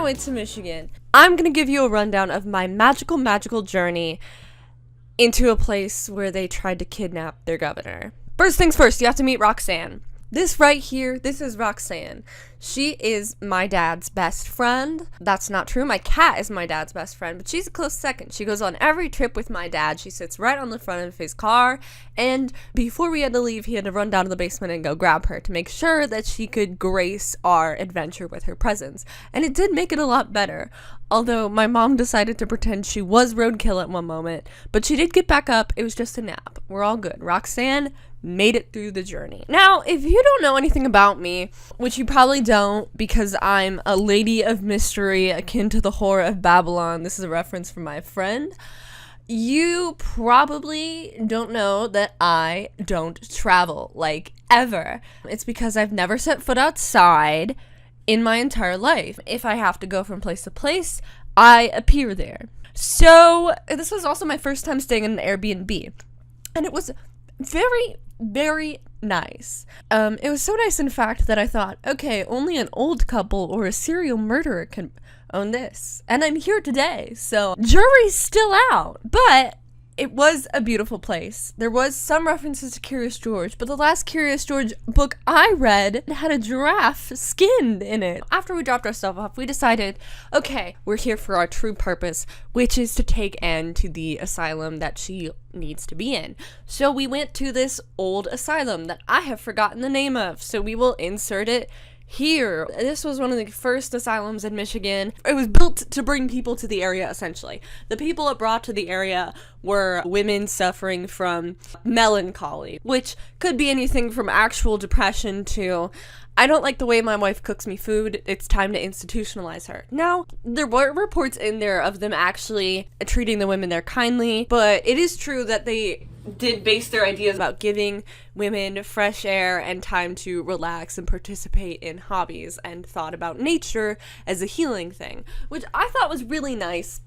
my way to Michigan, I'm gonna give you a rundown of my magical journey into a place where they tried to kidnap their governor. First things first, you have to meet Roxanne. This right here, this is Roxanne. She is my dad's best friend. That's not true. My cat is my dad's best friend, but she's a close second. She goes on every trip with my dad. She sits right on the front of his car, and before we had to leave, he had to run down to the basement and go grab her to make sure that she could grace our adventure with her presence. And it did make it a lot better. Although my mom decided to pretend she was roadkill at one moment, but she did get back up. It was just a nap. We're all good. Roxanne made it through the journey. Now, if you don't know anything about me, which you probably don't because I'm a lady of mystery akin to the Whore of Babylon, this is a reference from my friend, you probably don't know that I don't travel, like, ever. It's because I've never set foot outside in my entire life. If I have to go from place to place, I appear there. So, this was also my first time staying in an Airbnb, and it was very nice. It was so nice, in fact, that I thought, okay, only an old couple or a serial murderer can own this. And I'm here today, so jury's still out. But it was a beautiful place. There was some references to Curious George, but the last Curious George book I read had a giraffe skinned in it. After we dropped our stuff off, we decided, okay, we're here for our true purpose, which is to take Anne to the asylum that she needs to be in. So we went to this old asylum that I have forgotten the name of, so we will insert it here. This was one of the first asylums in Michigan. It was built to bring people to the area, essentially. The people it brought to the area were women suffering from melancholy, which could be anything from actual depression to, I don't like the way my wife cooks me food, it's time to institutionalize her. Now, there were reports in there of them actually treating the women there kindly, but it is true that they did base their ideas about giving women fresh air and time to relax and participate in hobbies, and thought about nature as a healing thing, which I thought was really nice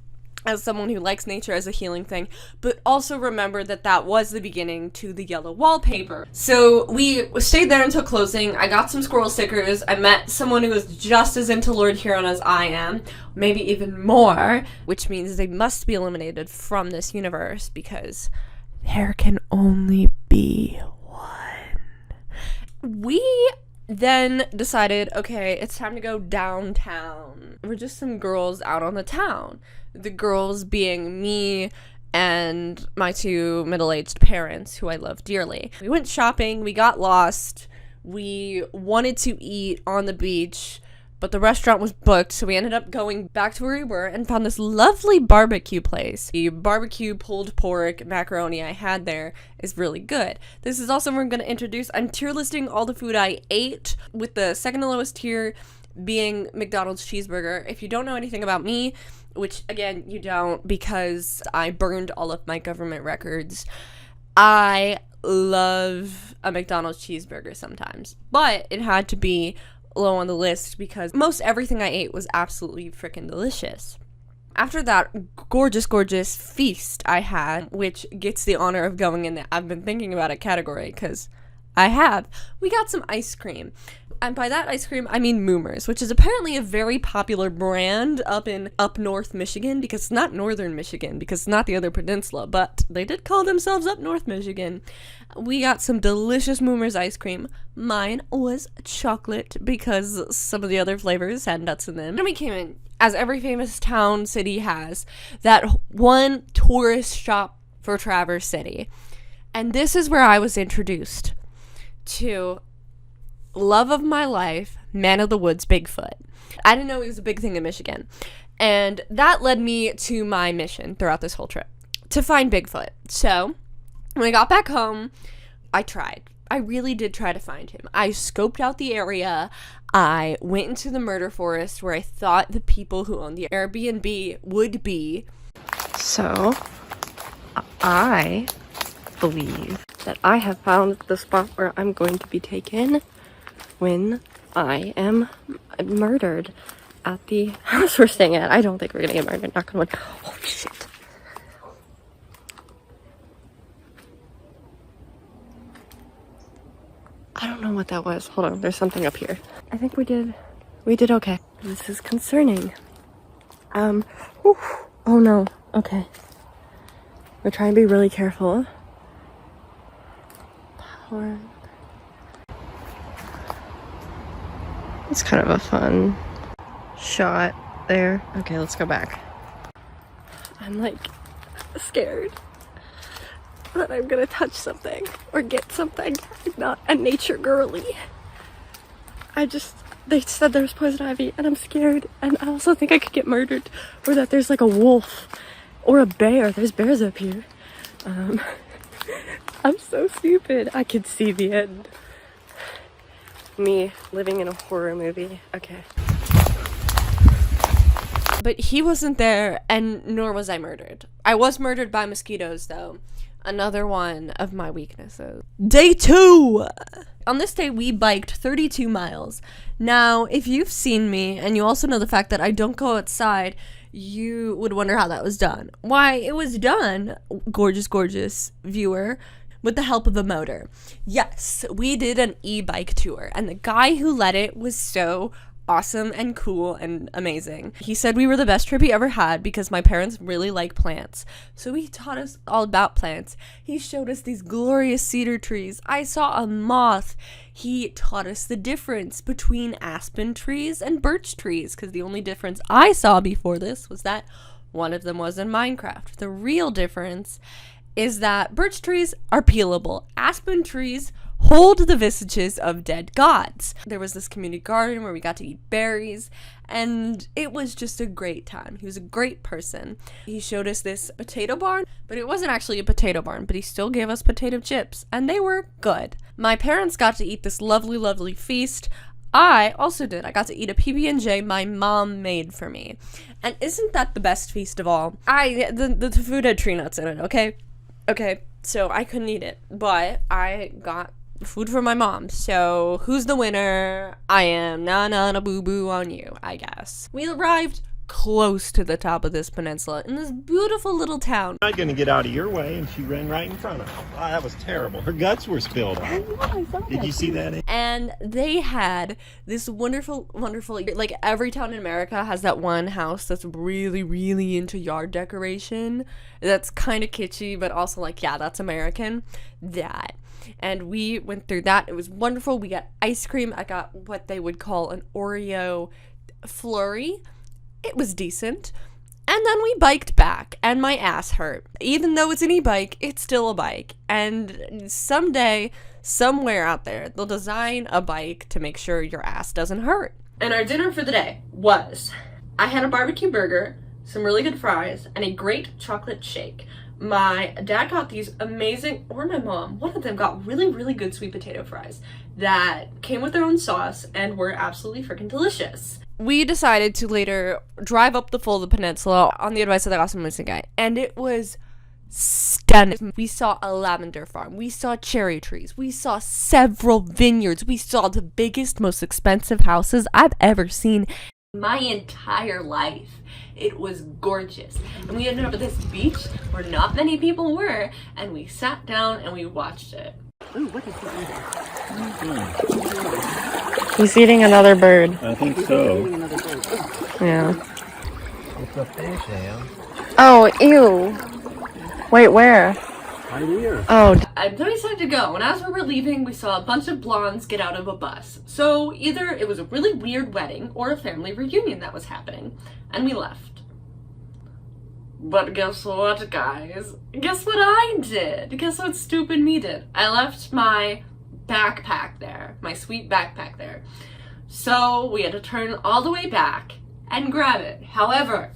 as someone who likes nature as a healing thing, but also remember that that was the beginning to the yellow wallpaper. So we stayed there until closing. I got some squirrel stickers. I met someone who was just as into Lord Huron as I am, maybe even more, which means they must be eliminated from this universe because there can only be one. We then decided, okay, it's time to go downtown. We're just some girls out on the town. The girls being me and my two middle-aged parents, who I love dearly. We went shopping, we got lost, we wanted to eat on the beach, but the restaurant was booked, so we ended up going back to where we were and found this lovely barbecue place. The barbecue pulled pork macaroni I had there is really good. This is also where I'm going to introduce, I'm tier listing all the food I ate, with the second to lowest tier being McDonald's cheeseburger. If you don't know anything about me, which again you don't because I burned all of my government records, I love a McDonald's cheeseburger sometimes, but it had to be low on the list because most everything I ate was absolutely freaking delicious. After that gorgeous feast I had, which gets the honor of going in the I've been thinking about it category because I have, we got some ice cream. And by that ice cream, I mean Moomers, which is apparently a very popular brand up north Michigan, because it's not northern Michigan, because it's not the other peninsula, but they did call themselves up north Michigan. We got some delicious Moomers ice cream. Mine was chocolate, because some of the other flavors had nuts in them. And we came in, as every famous town, city has, that one tourist shop for Traverse City. And this is where I was introduced to love of my life, Man of the Woods, Bigfoot. I didn't know he was a big thing in Michigan. And that led me to my mission throughout this whole trip, to find Bigfoot. So, when I got back home, I tried. I really did try to find him. I scoped out the area. I went into the murder forest where I thought the people who owned the Airbnb would be. So, I believe that I have found the spot where I'm going to be taken when I am murdered at the house we're staying at. I don't think we're gonna get murdered, not gonna win. Holy shit. I don't know what that was. Hold on, there's something up here. I think we did okay. This is concerning. Whew. Oh no. Okay. We're trying to be really careful. It's kind of a fun shot there. Okay, let's go back. I'm like scared that I'm gonna touch something or get something. I'm not a nature girly. They said there's poison ivy and I'm scared, and I also think I could get murdered, or that there's like a wolf or a bear. There's bears up here. I'm so stupid. I could see the end. Me living in a horror movie. Okay. But he wasn't there, and nor was I murdered. I was murdered by mosquitoes, though. Another one of my weaknesses. Day 2! On this day, we biked 32 miles. Now, if you've seen me, and you also know the fact that I don't go outside, you would wonder how that was done. Why, it was done, gorgeous, gorgeous viewer, with the help of a motor. Yes, we did an e-bike tour, and the guy who led it was so awesome and cool and amazing. He said we were the best trip he ever had because my parents really like plants. So he taught us all about plants. He showed us these glorious cedar trees. I saw a moth. He taught us the difference between aspen trees and birch trees, because the only difference I saw before this was that one of them was in Minecraft. The real difference is that birch trees are peelable. Aspen trees hold the vestiges of dead gods. There was this community garden where we got to eat berries, and it was just a great time. He was a great person. He showed us this potato barn, but it wasn't actually a potato barn, but he still gave us potato chips, and they were good. My parents got to eat this lovely, lovely feast. I also did. I got to eat a PB&J my mom made for me. And isn't that the best feast of all? The food had tree nuts in it, okay? Okay, so I couldn't eat it, but I got food for my mom. So who's the winner? I am. Na boo boo on you, I guess. We arrived close to the top of this peninsula in this beautiful little town. I'm not going to get out of your way, and she ran right in front of her. Oh, that was terrible. Her guts were spilled out. Did you see that? And they had this wonderful, like every town in America has that one house that's really, really into yard decoration. That's kind of kitschy, but also like, yeah, that's American. That. And we went through that. It was wonderful. We got ice cream. I got what they would call an Oreo flurry. It was decent. And then we biked back, and my ass hurt. Even though it's an e-bike, it's still a bike. And someday, somewhere out there, they'll design a bike to make sure your ass doesn't hurt. And our dinner for the day was, I had a barbecue burger, some really good fries, and a great chocolate shake. My dad got these amazing, or my mom, one of them got really, really good sweet potato fries that came with their own sauce and were absolutely freaking delicious. We decided to later drive up the Fulda Peninsula on the advice of the awesome Muslim guy, and it was stunning. We saw a lavender farm, we saw cherry trees, we saw several vineyards, we saw the biggest, most expensive houses I've ever seen in my entire life. It was gorgeous. And we ended up at this beach where not many people were, and we sat down and we watched it. Ooh, what is he eating? He's eating another bird. I think so. Yeah. It's a fish, Sam. Oh, ew. Wait, where? Right here. Oh. I'm so excited to go, and as we were leaving, we saw a bunch of blondes get out of a bus. So either it was a really weird wedding or a family reunion that was happening, and we left. But guess what, guys? Guess what I did? Guess what stupid me did? I left my backpack there, my sweet backpack there. So we had to turn all the way back and grab it. However,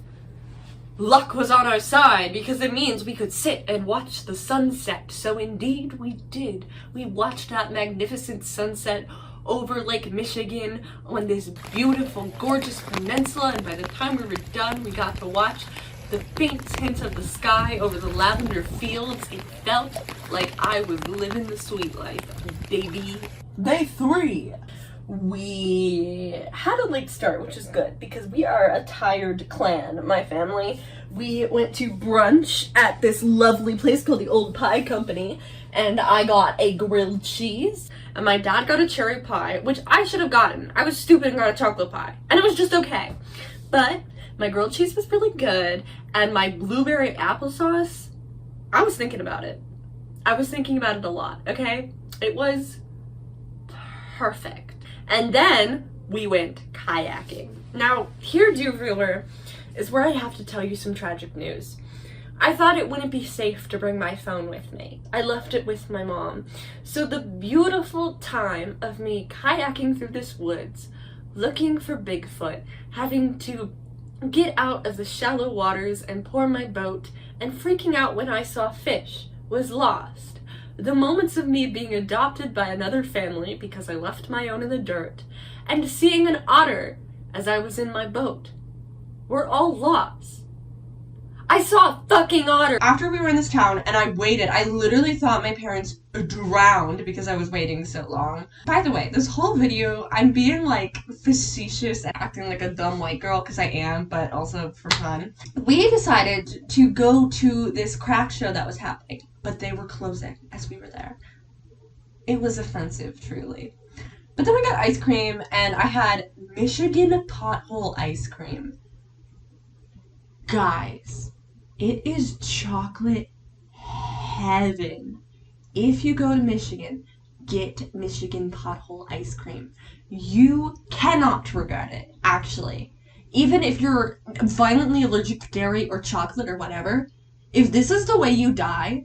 luck was on our side because it means we could sit and watch the sunset. So indeed we did. We watched that magnificent sunset over Lake Michigan on this beautiful, gorgeous peninsula, and by the time we were done, we got to watch the faint tint of the sky over the lavender fields. It felt like I was living the sweet life, baby. Day 3. We had a late start, which is good because we are a tired clan, my family. We went to brunch at this lovely place called the Old Pie Company, and I got a grilled cheese, and my dad got a cherry pie, which I should have gotten. I was stupid and got a chocolate pie, and it was just okay. But My grilled cheese was really good, and my blueberry applesauce, I was thinking about it. I was thinking about it a lot, okay? It was perfect. And then we went kayaking. Now, here, dear viewer, is where I have to tell you some tragic news. I thought it wouldn't be safe to bring my phone with me. I left it with my mom. So the beautiful time of me kayaking through this woods, looking for Bigfoot, having to get out of the shallow waters and pour my boat, and freaking out when I saw fish was lost. The moments of me being adopted by another family because I left my own in the dirt, and seeing an otter as I was in my boat, were all lost. I saw a fucking otter! After we were in this town and I waited, I literally thought my parents drowned because I was waiting so long. By the way, this whole video, I'm being like facetious and acting like a dumb white girl, because I am, but also for fun. We decided to go to this craft show that was happening, but they were closing as we were there. It was offensive, truly. But then we got ice cream, and I had Michigan pothole ice cream. Guys, it is chocolate heaven. If you go to Michigan, get Michigan pothole ice cream. You cannot regret it, actually. Even if you're violently allergic to dairy or chocolate or whatever, if this is the way you die,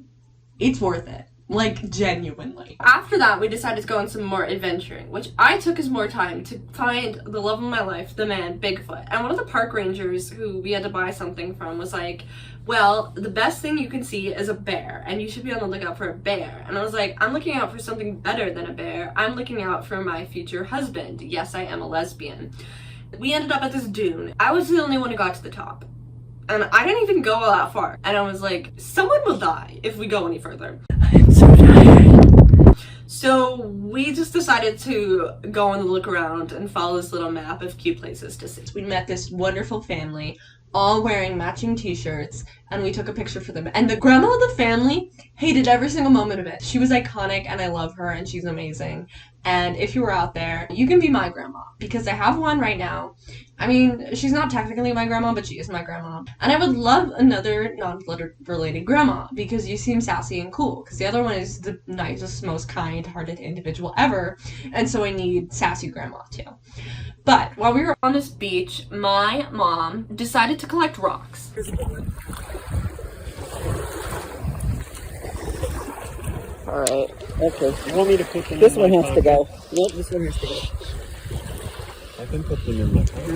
it's worth it. Like, genuinely. After that, we decided to go on some more adventuring, which I took as more time to find the love of my life, the man, Bigfoot. And one of the park rangers who we had to buy something from was like, well, the best thing you can see is a bear, and you should be on the lookout for a bear. And I was like, I'm looking out for something better than a bear. I'm looking out for my future husband. Yes, I am a lesbian. We ended up at this dune. I was the only one who got to the top. And I didn't even go all that far. And I was like, someone will die if we go any further. I'm so tired. So we just decided to go on the look around and follow this little map of cute places to see. We met this wonderful family, all wearing matching t-shirts, and we took a picture for them. And the grandma of the family hated every single moment of it. She was iconic, and I love her, and she's amazing. And if you were out there, you can be my grandma, because I have one right now. I mean, she's not technically my grandma, but she is my grandma. And I would love another non-blood related grandma, because you seem sassy and cool, because the other one is the nicest, most kind-hearted individual ever, and so I need sassy grandma too. But while we were on this beach, my mom decided to collect rocks. Alright, okay. You want me to put them This in one my has to go. pocket? Yep, this one has to go. I can put them in my pocket.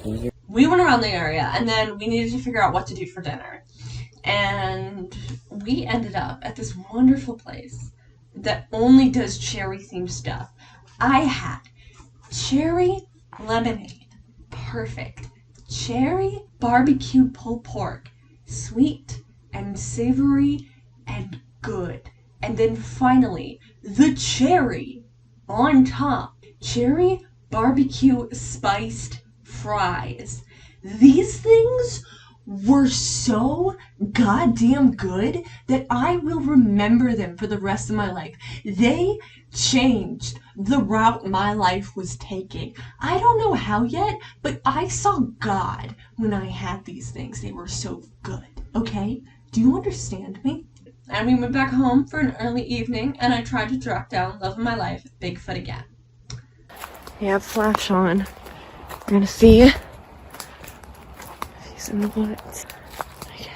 Okay. We went around the area, and then we needed to figure out what to do for dinner. And we ended up at this wonderful place that only does cherry-themed stuff. I had cherry lemonade, perfect. Cherry barbecued pulled pork, sweet and savory and good. And then finally, the cherry on top. Cherry barbecue spiced fries. These things were so goddamn good that I will remember them for the rest of my life. They changed the route my life was taking. I don't know how yet, but I saw God when I had these things. They were so good, okay? Do you understand me? And we went back home for an early evening, and I tried to track down love of my life, Bigfoot again. We have flash on. We're gonna see if he's in the woods. Okay.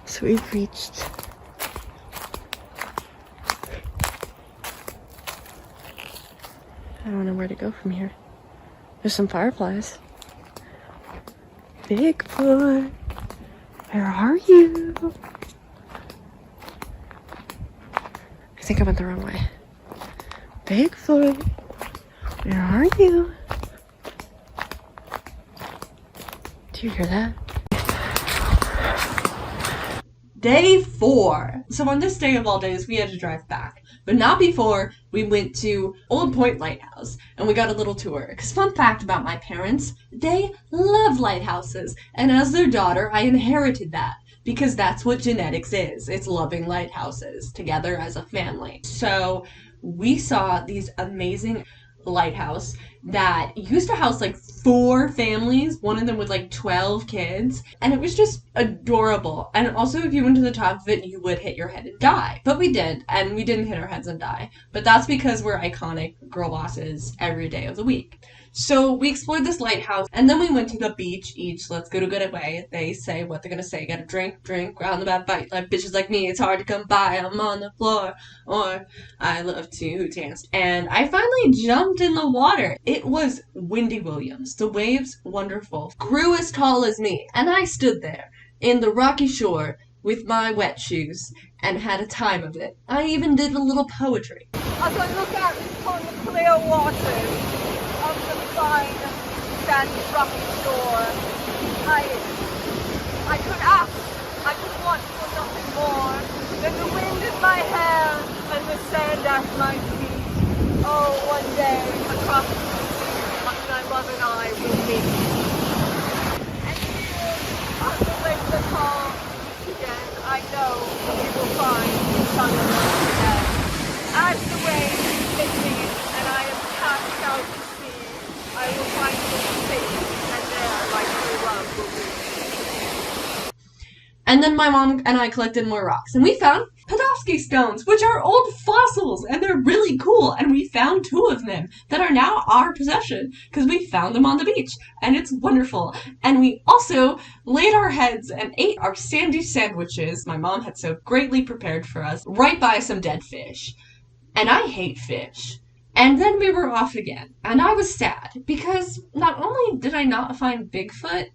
So we've reached. I don't know where to go from here. There's some fireflies. Bigfoot, where are you? I think I went the wrong way. Bigfoot, where are you? Do you hear that? Day 4. So on this day of all days, we had to drive back. But not before we went to Old Point Lighthouse and we got a little tour. Because fun fact about my parents, they love lighthouses. And as their daughter, I inherited that. Because that's what genetics is. It's loving lighthouses together as a family. So we saw these amazing lighthouse that used to house like 4 families, one of them with like 12 kids, and it was just adorable. And also, if you went to the top of it, you would hit your head and die. But we did, and we didn't hit our heads and die. But that's because we're iconic girl bosses every day of the week. So we explored this lighthouse, and then we went to the beach each. Let's go to Getaway. They say what they're gonna say. Gotta drink, round the bad bite. Like bitches like me, it's hard to come by. I'm on the floor, or I love to dance. And I finally jumped in the water. It was Wendy Williams. The waves, wonderful. Grew as tall as me, and I stood there in the rocky shore with my wet shoes and had a time of it. I even did a little poetry. As I look out upon the clear waters of the fine, sandy, rocky shore, I could ask, I could want for nothing more than the wind in my hair and the sand at my feet. Oh, one day, across the sea, my love and I will meet. And here, on the lake that calls again, I know we will find each other once again. As the waves hit me and I am cast out to sea, I will find you safe, and there my true love will be. And then my mom and I collected more rocks, and we found Podolsky stones, which are old fossils, and they're really cool. And we found 2 of them that are now our possession because we found them on the beach, and it's wonderful. And we also laid our heads and ate our sandy sandwiches my mom had so greatly prepared for us right by some dead fish. And I hate fish. And then we were off again, and I was sad because not only did I not find Bigfoot,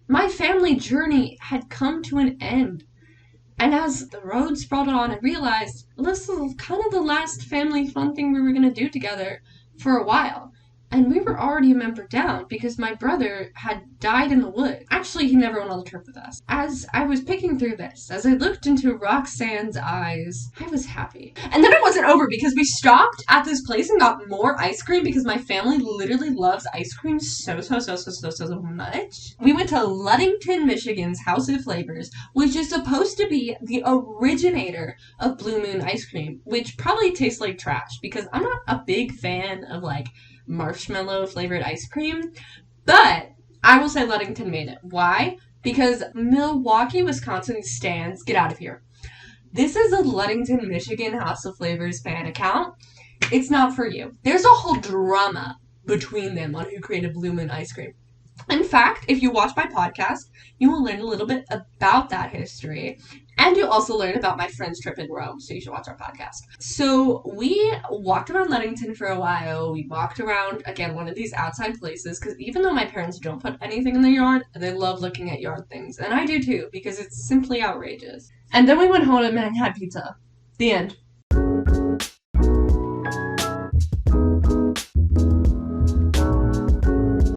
my family journey had come to an end. And as the road sprawled on, I realized this was kind of the last family fun thing we were going to do together for a while. And we were already a member down because my brother had died in the woods. Actually, he never went on the trip with us. As I was picking through this, as I looked into Roxanne's eyes, I was happy. And then it wasn't over because we stopped at this place and got more ice cream because my family literally loves ice cream so much. We went to Ludington, Michigan's House of Flavors, which is supposed to be the originator of Blue Moon ice cream, which probably tastes like trash because I'm not a big fan of like marshmallow flavored ice cream, but I will say Ludington made it. Why? Because Milwaukee, Wisconsin stands, get out of here. This is a Ludington, Michigan House of Flavors fan account. It's not for you. There's a whole drama between them on who created Blue Moon ice cream. In fact, if you watch my podcast, you will learn a little bit about that history. And you'll also learn about my friend's trip in Rome, so you should watch our podcast. So we walked around Ludington for a while. We walked around, again, one of these outside places, because even though my parents don't put anything in their yard, they love looking at yard things. And I do too, because it's simply outrageous. And then we went home and had pizza. The end.